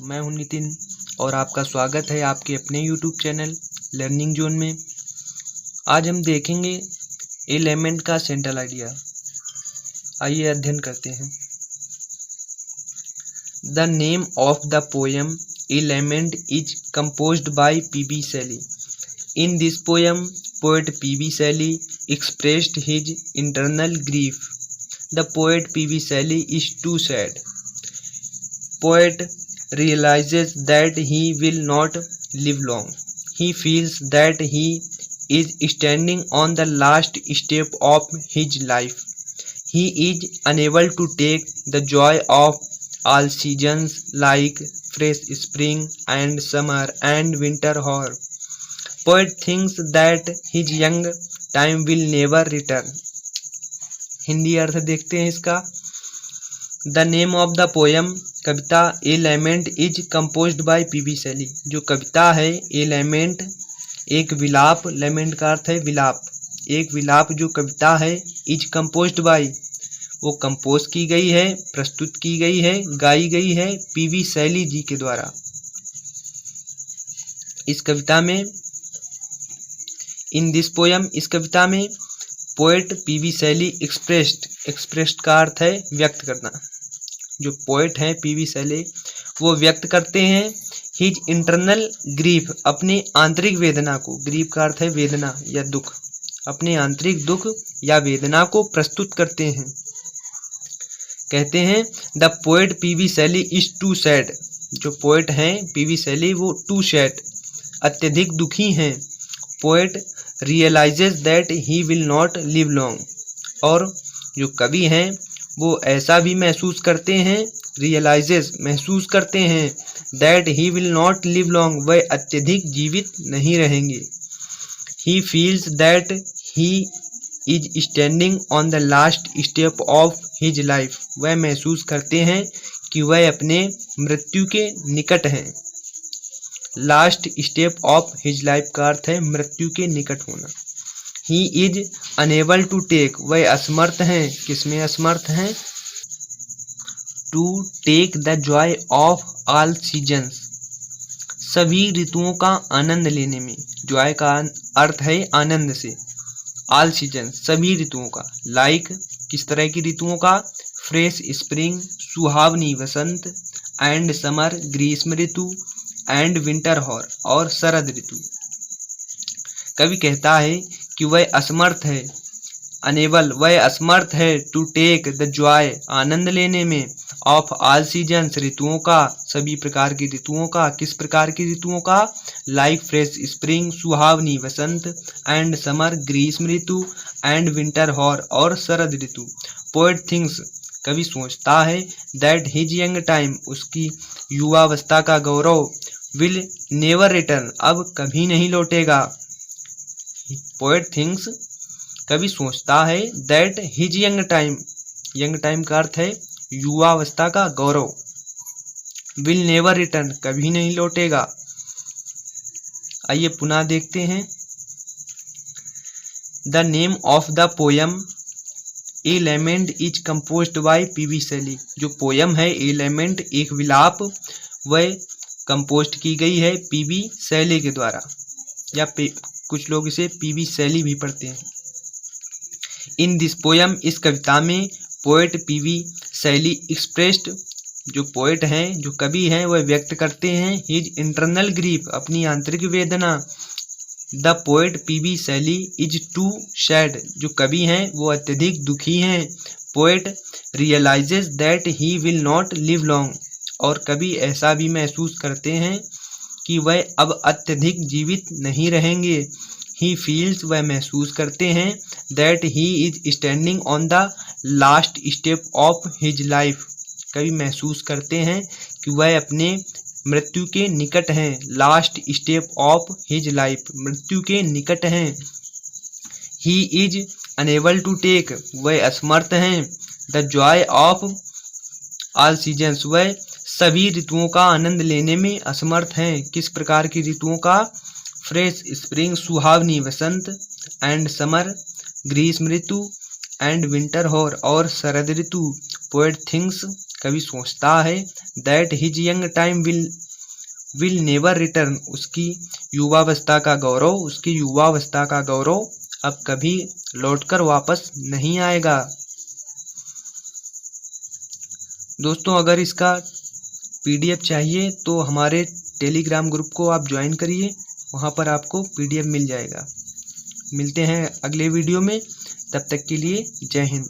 मैं हूं नितिन और आपका स्वागत है आपके अपने YouTube चैनल लर्निंग जोन में। आज हम देखेंगे एलिमेंट का सेंट्रल आइडिया। आइए अध्ययन करते हैं। The name of the poem element is composed by P.B. Shelley. In this poem, poet P.B. Shelley expressed his internal grief. The poet P.B. Shelley is too sad. Poet realizes that he will not live long. He feels that he is standing on the last step of his life. He is unable to take the joy of all seasons like fresh spring and summer and winter hour. Poet thinks that his young time will never return. Hindi अर्थ देखते हैं इसका। The name of the poem कविता a lament is composed by P.B. Shelley। जो कविता है ए lament एक विलाप, lament का अर्थ है विलाप, एक विलाप जो कविता है इज कंपोज्ड बाय वो कंपोज की गई है, प्रस्तुत की गई है, गाई गई है P.B. Shelley जी के द्वारा। इस कविता में इन दिस पोएम इस कविता में पोएट P.B. Shelley एक्सप्रेस्ड का अर्थ है व्यक्त करना। जो पोएट हैं P.B. Shelley वो व्यक्त करते हैं हिज इंटरनल ग्रीफ, अपने आंतरिक वेदना को, ग्रीफ का अर्थ है वेदना या दुख, अपने आंतरिक दुख या वेदना को प्रस्तुत करते हैं। कहते हैं the poet P.B. Shelley is too sad. जो पोएट हैं P.B. Shelley वो टू सैड अत्यधिक दुखी हैं। Poet realizes that he will not live long. और जो कवि हैं वो ऐसा भी महसूस करते हैं, रियलाइजेज महसूस करते हैं, that he will not live long वह अत्यधिक जीवित नहीं रहेंगे। He feels that he is standing on the last step of his life. वह महसूस करते हैं कि वह अपने मृत्यु के निकट हैं। Last step of his life का अर्थ है मृत्यु के निकट होना। He is unable to take वह असमर्थ हैं, किसमें असमर्थ हैं? To take the joy of all seasons सभी ऋतुओं का आनंद लेने में। जॉय का अर्थ है आनंद से। ऑल सीजन सभी ऋतुओं का। लाइक किस तरह की ऋतुओं का? फ्रेश स्प्रिंग सुहावनी वसंत, एंड समर ग्रीष्म ऋतु, एंड विंटर हॉर और शरद ऋतु। कवि कहता है कि वह असमर्थ है, अनेबल वह असमर्थ है, टू टेक द जॉय आनंद लेने में, ऑफ ऑल सीजन्स ऋतुओं का, सभी प्रकार की ऋतुओं का। किस प्रकार की ऋतुओं का? लाइक फ्रेश स्प्रिंग सुहावनी वसंत, एंड समर ग्रीष्म ऋतु, एंड विंटर हॉर और शरद ऋतु। पोएट थिंक्स कवि सोचता है दैट हिज यंग टाइम उसकी युवावस्था का गौरव, विल नेवर रिटर्न अब कभी नहीं लौटेगा। पोएट थिंक्स कवि सोचता है दैट हिज यंग टाइम का अर्थ है युवावस्था का गौरव, विल नेवर रिटर्न कभी नहीं लौटेगा। आइए पुनः देखते हैं। The name of the poem A lament is composed by P.B. Shelley। जो पोएम है ए लैमेंट एक विलाप वह कंपोस्ट की गई है P.B. Shelley के द्वारा, या कुछ लोग इसे P.B. Shelley भी पढ़ते हैं। इन दिस पोएम इस कविता में पोएट P.B. Shelley एक्सप्रेस्ड जो पोएट हैं जो कवि हैं वह व्यक्त करते हैं हिज इंटरनल ग्रीफ अपनी आंतरिक वेदना। The poet P.B. Shelley is too sad जो कवि हैं वो अत्यधिक दुखी हैं। Poet realizes that he will not live long और कवि ऐसा भी महसूस करते हैं कि वह अब अत्यधिक जीवित नहीं रहेंगे। ही फील्स वह महसूस करते हैं that he is standing on the last step of his life. कवि महसूस करते हैं कि वह अपने मृत्यु के निकट हैं। Last step of his life मृत्यु के निकट हैं। He is unable to take वह असमर्थ हैं। The joy of all seasons वह सभी ऋतुओं का आनंद लेने में असमर्थ हैं। किस प्रकार की ऋतुओं का? फ्रेश स्प्रिंग सुहावनी वसंत, एंड समर ग्रीष्म ऋतु, एंड विंटर हॉर और शरद ऋतु। पोएट थिंक्स कभी सोचता है that his young time will never return, उसकी युवावस्था का गौरव अब कभी लौटकर वापस नहीं आएगा। दोस्तों अगर इसका पीडीएफ चाहिए तो हमारे टेलीग्राम ग्रुप को आप ज्वाइन करिए, वहाँ पर आपको पीडीएफ मिल जाएगा। मिलते हैं अगले वीडियो में, तब तक के लिए जय हिंद।